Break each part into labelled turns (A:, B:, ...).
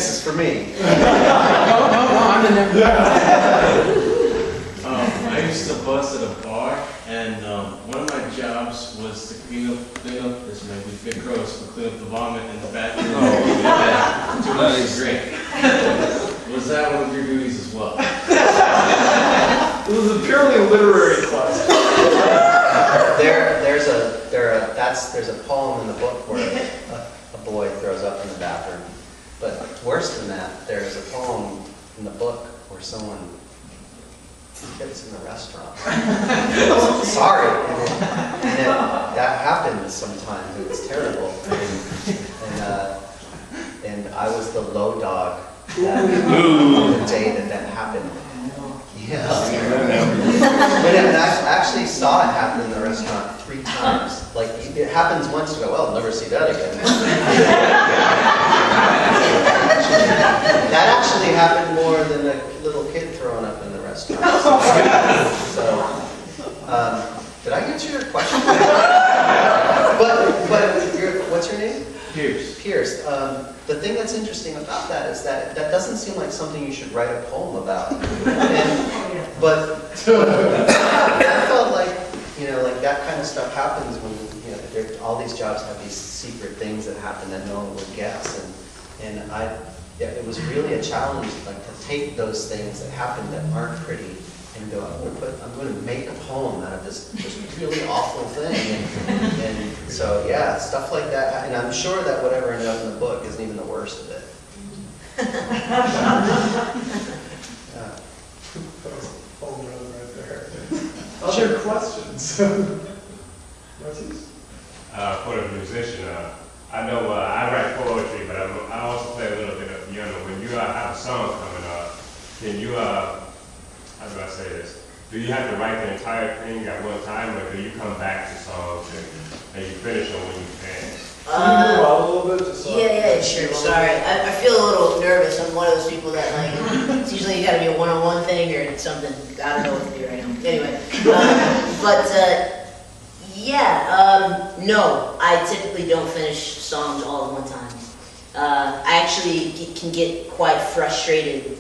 A: this is for me.
B: No, I'm in there.
C: I used to bus at a bar, and one of my jobs was to clean up, this might be a bit gross, but clean up the vomit in the bathroom. Too much to drink. Was that one of your duties as well?
D: It was a purely literary class.
A: There's a poem in the book where a boy throws up in the bathroom. But worse than that, there's a poem in the book where someone shits in the restaurant. Sorry. That happens sometimes. It's terrible. And I was the low dog the day that happened. Yeah. And I actually saw it happen in the restaurant 3 times. Like, it happens once, you go, well, I'll never see that again. That actually happened more than a little kid throwing up in the restaurant. So did I answer your question? But what's your name?
C: Pierce.
A: Pierce. The thing that's interesting about that is that doesn't seem like something you should write a poem about. But I felt like, like that kind of stuff happens when, all these jobs have these secret things that happen that no one would guess. And it was really a challenge, like, to take those things that happen that aren't pretty and go, I'm going to make a poem out of this really awful thing. And so, yeah, stuff like that. And I'm sure that whatever ended up in the book isn't even the worst of it. Yeah.
D: That was a home run right there. Other questions? Marcus?
E: For the musician, I know I write poetry, but I also play a little bit of piano. When you have a song coming up, can you, how do I say this? Do you have to write the entire thing at one time, or do you come back to songs and you finish them when you finish?
D: Can you move out a little bit? Just
F: Yeah, sure. Sorry, I feel a little nervous. I'm one of those people that, like, it's usually you got to be a one-on-one thing or something. I don't know what to do right now. Anyway, no, I typically don't finish songs all at one time. I actually can get quite frustrated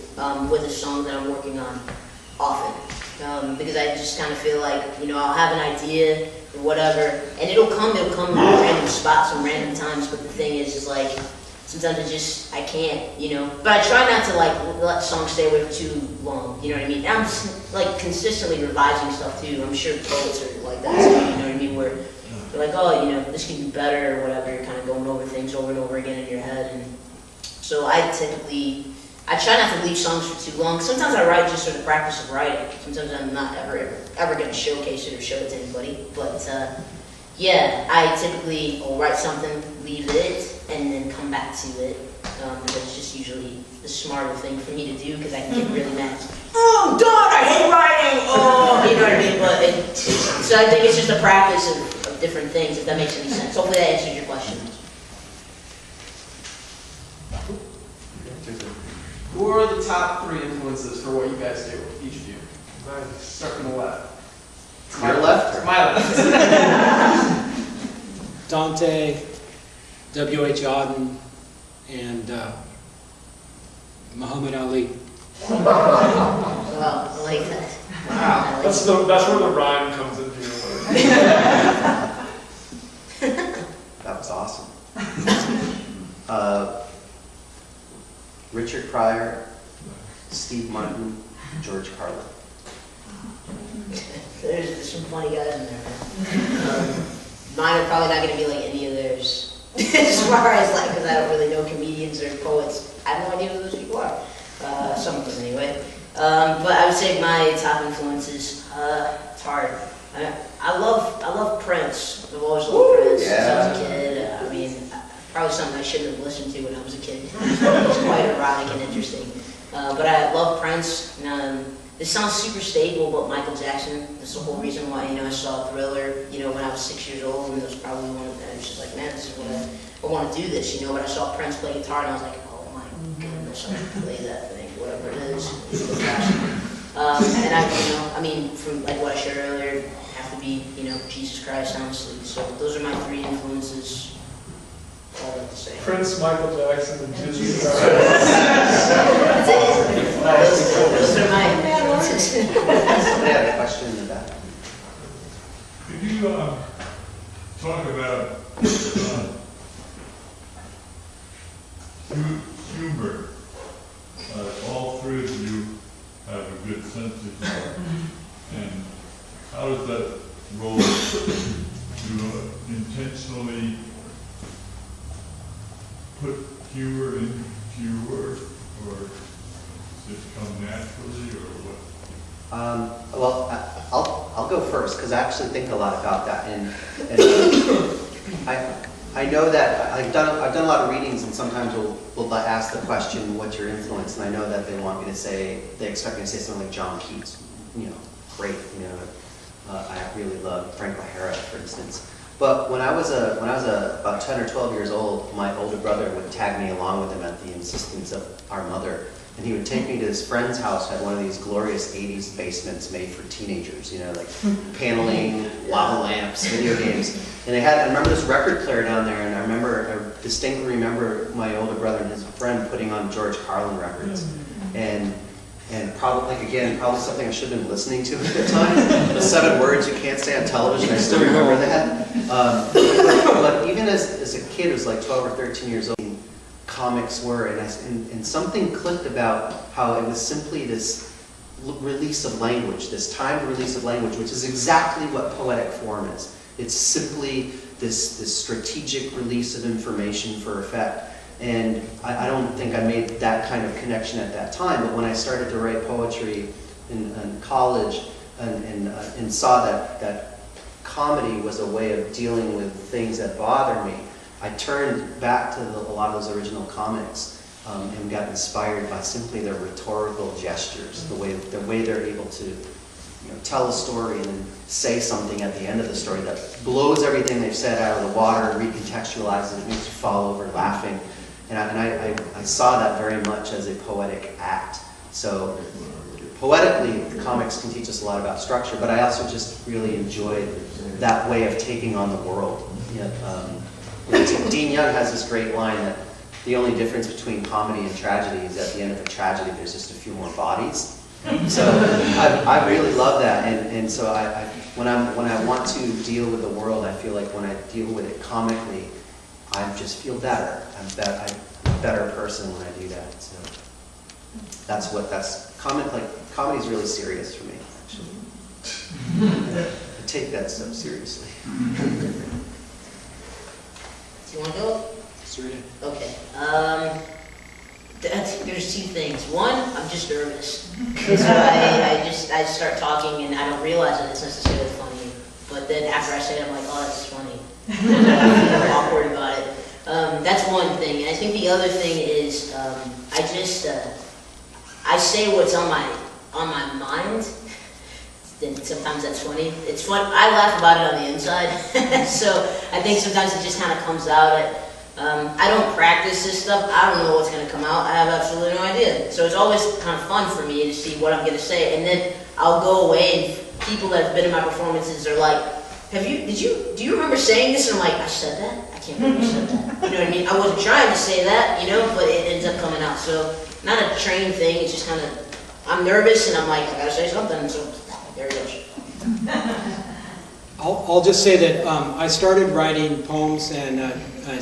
F: with a song that I'm working on often. Because I just kind of feel like, I'll have an idea or whatever, and it'll come in random spots and random times, but the thing is like, sometimes I can't, but I try not to, like, let songs stay away for too long, you know what I mean? And I'm just, like, consistently revising stuff too. I'm sure poets are like that too, you know what I mean, where they're like, oh, this can be better or whatever, you're kind of going over things over and over again in your head, and so I try not to leave songs for too long. Sometimes I write just for the practice of writing. Sometimes I'm not ever going to showcase it or show it to anybody. But I typically will write something, leave it, and then come back to it. Because it's just usually the smarter thing for me to do, because I can get really mad. Oh, I'm done! I hate writing! Oh, you know what I mean? But so I think it's just a practice of different things, if that makes any sense. Hopefully that answers your question.
B: Who are the top 3 influences for what you guys do, each of you?
D: Nice.
B: Start from the left.
A: To your left?
B: To my left.
G: Dante, W.H. Auden, and Muhammad Ali.
F: Wow, I like that.
B: Wow.
D: That's where the rhyme comes into your work.
A: That was awesome. Richard Pryor, Steve Martin, George Carlin.
F: There's some funny guys in there, man. Mine are probably not going to be like any of theirs. As far as, like, because I don't really know comedians or poets. I have no idea who those people are. Some of them anyway. But I would say my top influences, it's hard. I love Prince. I've always loved Prince since I was a kid. Probably something I shouldn't have listened to when I was a kid. It was quite erotic and interesting. But I love Prince. This sounds super stable, but Michael Jackson, that's the whole reason why, I saw Thriller, when I was 6 years old, and it was probably one of them. I was just like, man, this is what I want to do this, but I saw Prince play guitar, and I was like, oh my goodness, I can play that thing, whatever it is. And from like what I shared earlier, have to be, Jesus Christ, honestly. So those are my 3 influences. All I have to say.
D: Prince, Michael Jackson, and Jesus Christ.
A: Somebody had a question in the back.
H: Could you talk about humor? All three of you have a good sense of humor. And how does that roll? Do you intentionally put humor into your work, or does it come naturally, or what?
A: Well, I'll go first because I actually think a lot about that, and I know that I've done a lot of readings, and sometimes we'll ask the question, "What's your influence?" And I know that they expect me to say something like John Keats, great, I really love Frank O'Hara, for instance. But when I was about 10 or 12 years old, my older brother would tag me along with him at the insistence of our mother. And he would take me to his friend's house, had one of these glorious 80s basements made for teenagers, like paneling, lava lamps, video games. And I remember this record player down there, and I distinctly remember my older brother and his friend putting on George Carlin records. And probably something I should have been listening to at the time. The 7 words you can't say on television, I still remember that. But even as a kid who was like 12 or 13 years old, comics were, and something clicked about how it was simply this release of language, this timed release of language, which is exactly what poetic form is. It's simply this strategic release of information for effect. And I don't think I made that kind of connection at that time, but when I started to write poetry in college and saw that comedy was a way of dealing with things that bothered me, I turned back to a lot of those original comics and got inspired by simply their rhetorical gestures, the way they're able to tell a story and then say something at the end of the story that blows everything they've said out of the water, recontextualizes it, makes you fall over laughing. And I saw that very much as a poetic act. So poetically, comics can teach us a lot about structure, but I also just really enjoyed that way of taking on the world. Dean Young has this great line that the only difference between comedy and tragedy is at the end of a tragedy there's just a few more bodies. So I really love that, and so when I want to deal with the world, I feel like when I deal with it comically, I just feel better. I'm a better person when I do that. So comedy is really serious for me, actually. I take that stuff seriously.
F: Do you want to go? Okay. There's 2 things. One, I'm just nervous. So I start talking and I don't realize that it's necessarily funny. But then after I say it, I'm like, oh, that's funny. I'm awkward about it. That's one thing. And I think the other thing is I say what's on my mind. Then sometimes that's funny. It's fun. I laugh about it on the inside. So I think sometimes it just kind of comes out. I don't practice this stuff. I don't know what's going to come out. I have absolutely no idea. So it's always kind of fun for me to see what I'm going to say. And then I'll go away and people that have been in my performances are like, do you remember saying this? And I'm like, I said that? I can't believe you said that. You know what I mean? I wasn't trying to say that, but it ends up coming out. So not a trained thing. It's just kind of, I'm nervous and I'm like, I got to say something. So there it goes.
G: I'll just say that I started writing poems and I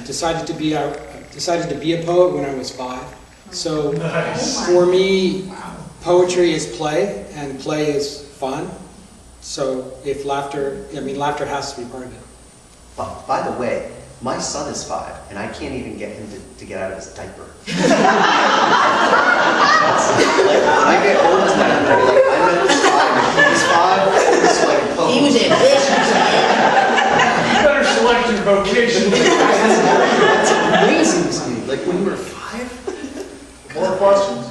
G: decided to be a poet when I was 5. So for me, poetry is play, and play is fun. So if laughter has to be part of it.
A: By the way, my son is 5, and I can't even get him to get out of his diaper. When I get home tonight, I'm gonna be like, I met this 5, he's 5, he's like, oh.
F: He was ambitious, man.
D: You better select your vocation.
A: That's amazing to me. Like when you were 5?
D: More questions?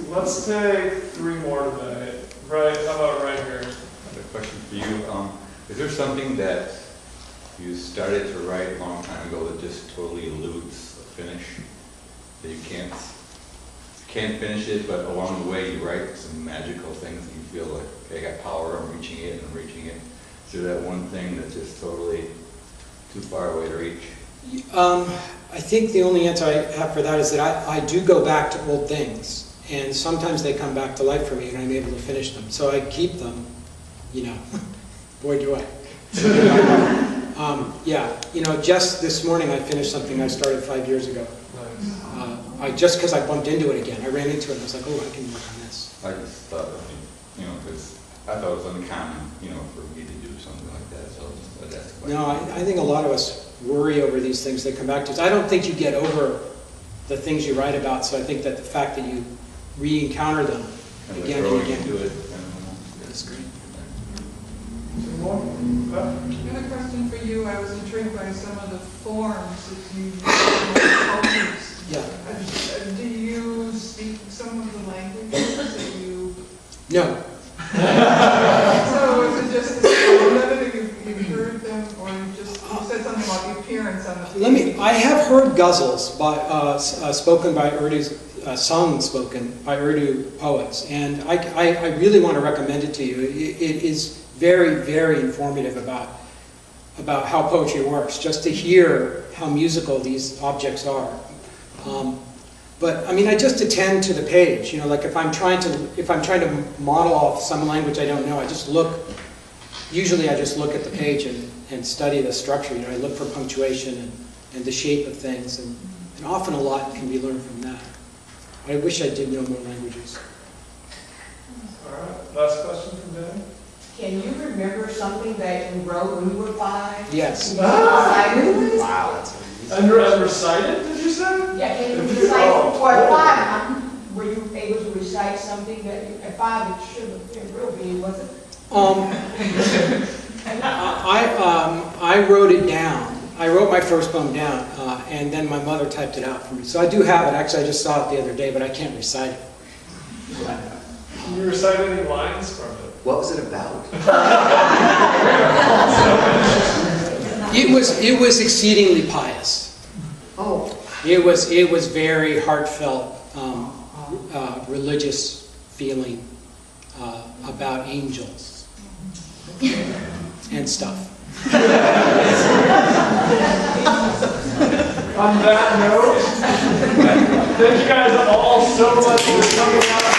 D: Let's take 3 more today. Right, how about right here?
I: I have a question for you. Is there something that you started to write a long time ago that just totally eludes a finish? That you can't finish it, but along the way you write some magical things and you feel like, okay, I got power, I'm reaching it, and I'm reaching it. Is there that one thing that's just totally too far away to reach?
G: I think the only answer I have for that is that I do go back to old things. and sometimes they come back to life for me and I'm able to finish them. So I keep them, you know, boy do I. Yeah, you know, just this morning I finished something I started 5 years ago. Just because I bumped into it again. I ran into it and I was like, oh, I can work on this.
I: I just thought, you know, because I thought it was uncommon, you know, for me to do something like that, so that's why.
G: No, I think a lot of us worry over these things that come back to us. I don't think you get over the things you write about, so I think that the fact that you re-encounter them
I: And
G: again
I: growing
G: and again.
I: into it,
G: That's great.
D: Some more?
J: Another question for you. I was intrigued by some of the forms that you use in cultures.
G: Yeah.
J: Do you speak some of the languages that you...
G: No.
J: So is it just that you've heard them, or you said something about the appearance on the...
G: I have heard ghazals spoken by Urdu, sung spoken by Urdu poets, and I really want to recommend it to you. It is very, very informative about how poetry works, just to hear how musical these objects are. But I mean, I just attend to the page. You know, like if I'm trying to model off some language I don't know, I just look. Usually, I just look at the page and study the structure. You know, I look for punctuation and the shape of things, and often a lot can be learned from that. I wish I did know more languages.
D: All right, last question from Dan.
K: Can you remember something that you wrote when you were 5?
G: Yes.
A: Wow, that's
D: And recited, did you say?
K: Yeah, can you recite, or at 5, were you able to recite something that you, at 5 it should have been real big, wasn't it?
G: I wrote it down. I wrote my first poem down, and then my mother typed it out for me. So I do have it. Actually, I just saw it the other day, but I can't recite it.
D: Can you recite any lines from it?
A: What was it about?
G: It was exceedingly pious.
K: Oh.
G: It was very heartfelt, religious feeling about angels and stuff.
D: On that note, thank you guys all so much for coming out.